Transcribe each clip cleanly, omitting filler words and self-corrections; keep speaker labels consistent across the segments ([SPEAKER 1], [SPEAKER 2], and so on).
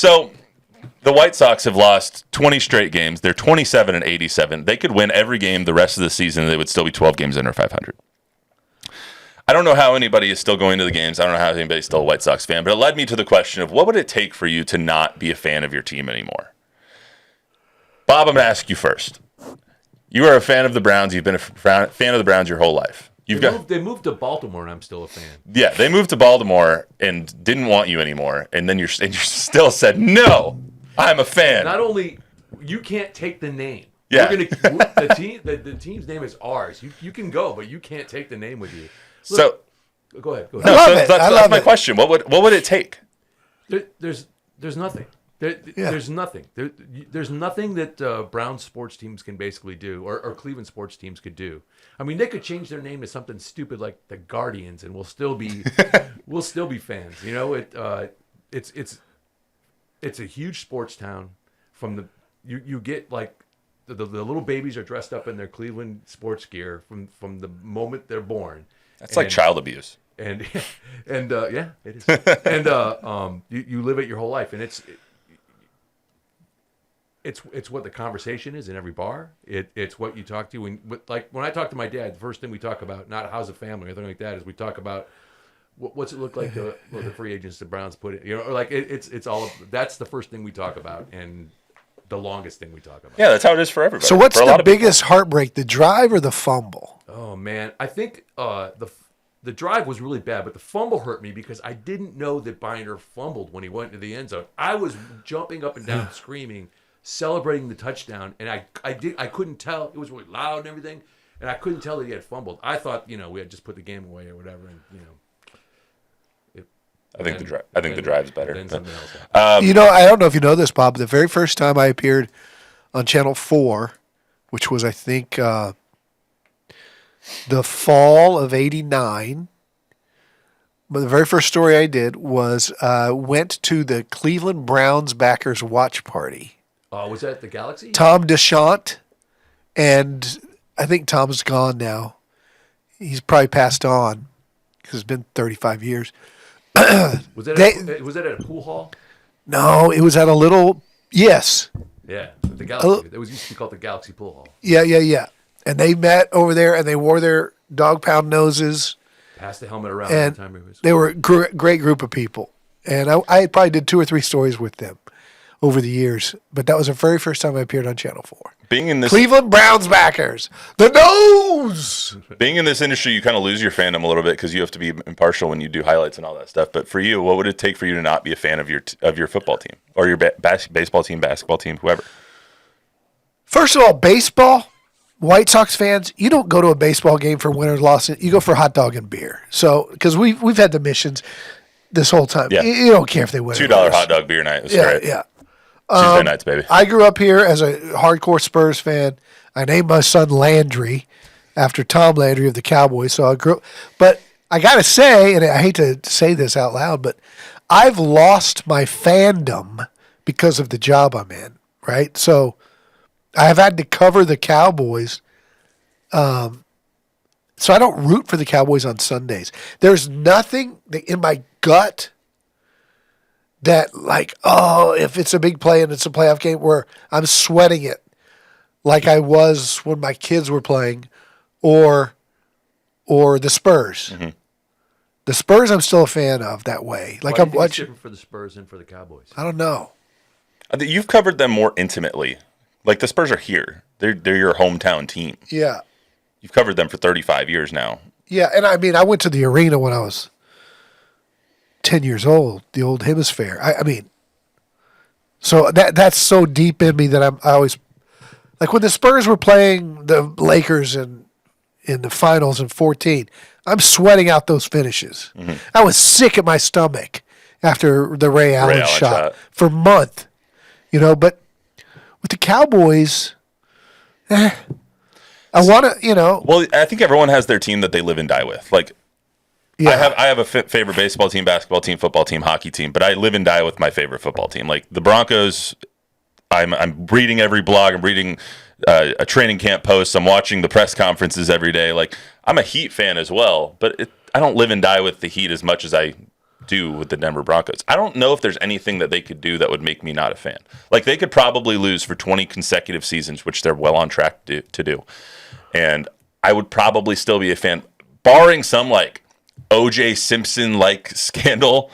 [SPEAKER 1] So the White Sox have lost 20 straight games. They're 27-87. They could win every game the rest of the season. They would still be 12 games under 500. I don't know how anybody is still going to the games. I don't know how anybody's still a White Sox fan, but it led me to the question of what would it take for you to not be a fan of your team anymore? Bob, I'm going to ask you first. You are a fan of the Browns. You've been a fan of the Browns your whole life.
[SPEAKER 2] They moved to Baltimore, and I'm still a fan.
[SPEAKER 1] Yeah, they moved to Baltimore and didn't want you anymore, and then you still said, no, I'm a fan.
[SPEAKER 2] Not only, you can't take the name.
[SPEAKER 1] Yeah.
[SPEAKER 2] The team's name is ours. You can go, but you can't take the name with you. Look, go ahead.
[SPEAKER 1] No,
[SPEAKER 3] That's
[SPEAKER 1] my question. What would it take?
[SPEAKER 2] There's nothing. There's nothing. There's nothing that Brown sports teams can basically do, or Cleveland sports teams could do. I mean, they could change their name to something stupid like the Guardians, and we'll still be fans. You know, it's a huge sports town. From the you get like the little babies are dressed up in their Cleveland sports gear from the moment they're born.
[SPEAKER 1] That's like child abuse.
[SPEAKER 2] And yeah, it is. And you live it your whole life, and it's what the conversation is in every bar. It's what you talk to when I talk to my dad. The first thing we talk about, not how's the family or anything like that, is we talk about what's it look like the free agents the Browns put in. You know, like it's all that's the first thing we talk about, and the longest thing we talk about.
[SPEAKER 1] Yeah, that's how it is for everybody.
[SPEAKER 3] So what's the biggest heartbreak, the drive or the fumble?
[SPEAKER 2] Oh man, I think the drive was really bad, but the fumble hurt me because I didn't know that Binder fumbled when he went to the end zone. I was jumping up and down, screaming, celebrating the touchdown, and I couldn't tell. It was really loud and everything, and I couldn't tell that he had fumbled. I thought, we had just put the game away or whatever, and
[SPEAKER 1] I think the drive's better.
[SPEAKER 2] Then something else
[SPEAKER 3] I
[SPEAKER 2] happened.
[SPEAKER 3] don't know if you know this, Bob. The very first time I appeared on Channel 4, which was, I think, the fall of '89. But the very first story I did was went to the Cleveland Browns backers watch party.
[SPEAKER 2] Was that at the Galaxy?
[SPEAKER 3] Tom Deschamps, and I think Tom's gone now. He's probably passed on because it's been 35 years.
[SPEAKER 2] Was that at a pool hall?
[SPEAKER 3] No, it was at a little. Yes.
[SPEAKER 2] Yeah, the Galaxy. It was used to be called the Galaxy Pool Hall.
[SPEAKER 3] Yeah. And they met over there, and they wore their dog pound noses.
[SPEAKER 2] Passed the helmet around.
[SPEAKER 3] And
[SPEAKER 2] every time
[SPEAKER 3] they were a great group of people. And I probably did 2 or 3 stories with them over the years. But that was the very first time I appeared on Channel 4.
[SPEAKER 1] Being in this
[SPEAKER 3] Cleveland Browns backers, the nose.
[SPEAKER 1] Being in this industry, you kind of lose your fandom a little bit because you have to be impartial when you do highlights and all that stuff. But for you, what would it take for you to not be a fan of your football team or your baseball team, basketball team, whoever?
[SPEAKER 3] First of all, baseball, White Sox fans, you don't go to a baseball game for win or loss. You go for hot dog and beer. So because we've had the missions this whole time.
[SPEAKER 1] Yeah.
[SPEAKER 3] You don't care if they win.
[SPEAKER 1] $2 hot dog beer night. It was great.
[SPEAKER 3] Yeah.
[SPEAKER 1] Tuesday nights, baby.
[SPEAKER 3] I grew up here as a hardcore Spurs fan. I named my son Landry after Tom Landry of the Cowboys. So I grew up. But I got to say, and I hate to say this out loud, but I've lost my fandom because of the job I'm in, right? So I've had to cover the Cowboys. So I don't root for the Cowboys on Sundays. There's nothing in my gut that like, if it's a big play and it's a playoff game where I'm sweating it like I was when my kids were playing or the Spurs. Mm-hmm. The Spurs I'm still a fan of that way. Like
[SPEAKER 2] I'm watching for the Spurs and for the Cowboys.
[SPEAKER 3] I don't know.
[SPEAKER 1] You've covered them more intimately. Like the Spurs are here. They're your hometown team.
[SPEAKER 3] Yeah.
[SPEAKER 1] You've covered them for 35 years now.
[SPEAKER 3] Yeah, and I mean I went to the arena when I was 10 years old, the old Hemisphere. I mean, so that's so deep in me that I always like when the Spurs were playing the Lakers in the finals in 14. I'm sweating out those finishes. Mm-hmm. I was sick at my stomach after the Ray Allen shot for a month, But with the Cowboys, I want to,
[SPEAKER 1] Well, I think everyone has their team that they live and die with. Like. Yeah. I have a favorite baseball team, basketball team, football team, hockey team, but I live and die with my favorite football team. Like the Broncos, I'm reading every blog, I'm reading a training camp post, I'm watching the press conferences every day. Like I'm a Heat fan as well, but I don't live and die with the Heat as much as I do with the Denver Broncos. I don't know if there's anything that they could do that would make me not a fan. Like, they could probably lose for 20 consecutive seasons, which they're well on track to do. And I would probably still be a fan, barring some, like, O.J. Simpson-like scandal.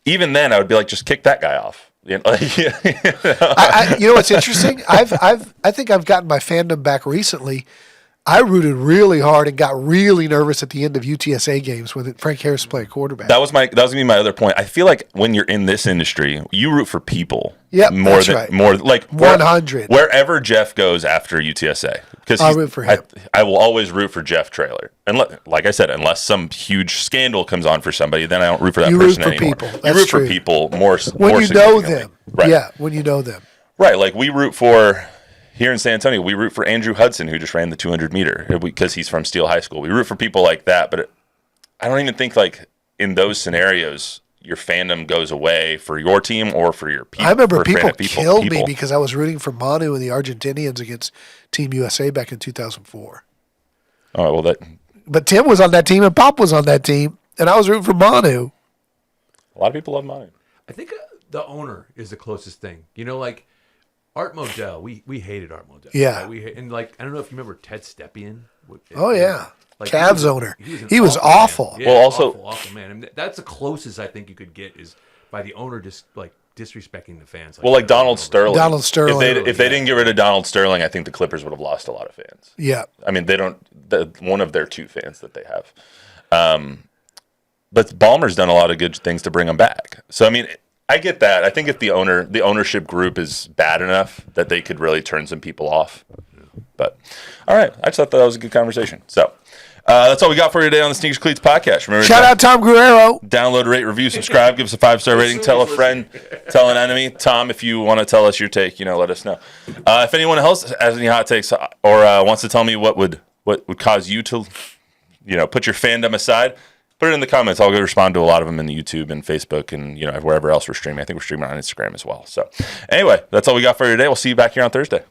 [SPEAKER 1] Even then, I would be like, just kick that guy off. You know,
[SPEAKER 3] you know what's interesting? I think I've gotten my fandom back recently. I rooted really hard and got really nervous at the end of UTSA games when Frank Harris played quarterback.
[SPEAKER 1] That was gonna be my other point. I feel like when you're in this industry, you root for people.
[SPEAKER 3] Yep,
[SPEAKER 1] more
[SPEAKER 3] that's
[SPEAKER 1] than
[SPEAKER 3] right.
[SPEAKER 1] more like
[SPEAKER 3] 100.
[SPEAKER 1] Wherever Jeff goes after UTSA, because
[SPEAKER 3] I'll root for him.
[SPEAKER 1] I will always root for Jeff Traylor. And like I said, unless some huge scandal comes on for somebody, then I don't root for that person anymore.
[SPEAKER 3] You root for people.
[SPEAKER 1] You
[SPEAKER 3] That's
[SPEAKER 1] root
[SPEAKER 3] true.
[SPEAKER 1] for people more
[SPEAKER 3] When you know them.
[SPEAKER 1] Right.
[SPEAKER 3] Yeah, when you know them.
[SPEAKER 1] Right. Like, we root for. Here in San Antonio, we root for Andrew Hudson, who just ran the 200-meter because he's from Steele High School. We root for people like that, but I don't even think, like, in those scenarios, your fandom goes away for your team or for your people.
[SPEAKER 3] I remember people killed me because I was rooting for Manu and the Argentinians against Team USA back in 2004.
[SPEAKER 1] Oh, well,
[SPEAKER 3] But Tim was on that team and Pop was on that team, and I was rooting for Manu.
[SPEAKER 1] A lot of people love Manu.
[SPEAKER 2] I think the owner is the closest thing. You know, like, Art Modell, we hated Art Modell.
[SPEAKER 3] Yeah.
[SPEAKER 2] And like, I don't know if you remember Ted Stepien.
[SPEAKER 3] Oh, yeah.
[SPEAKER 2] Like,
[SPEAKER 3] Cavs owner.
[SPEAKER 2] He was awful.
[SPEAKER 3] awful.
[SPEAKER 2] Yeah, well, awful man. And that's the closest I think you could get is by the owner just like disrespecting the fans.
[SPEAKER 1] Well, like Donald Sterling.
[SPEAKER 3] Donald Sterling.
[SPEAKER 1] If they didn't get rid of Donald Sterling, I think the Clippers would have lost a lot of fans.
[SPEAKER 3] Yeah.
[SPEAKER 1] I mean, they don't. One of their two fans that they have. But Ballmer's done a lot of good things to bring them back. So I mean, I get that. I think if the ownership group is bad enough that they could really turn some people off. But all right, I just thought that was a good conversation. So that's all we got for you today on the Sneakers Cleats podcast. Remember,
[SPEAKER 3] shout out Tom Guerrero.
[SPEAKER 1] Download, rate, review, subscribe, give us a 5-star rating, tell a friend, tell an enemy. Tom, if you want to tell us your take, let us know. If anyone else has any hot takes or wants to tell me what would cause you to, put your fandom aside, put it in the comments. I'll go respond to a lot of them in the YouTube and Facebook and wherever else we're streaming. I think we're streaming on Instagram as well. So anyway, that's all we got for you today. We'll see you back here on Thursday.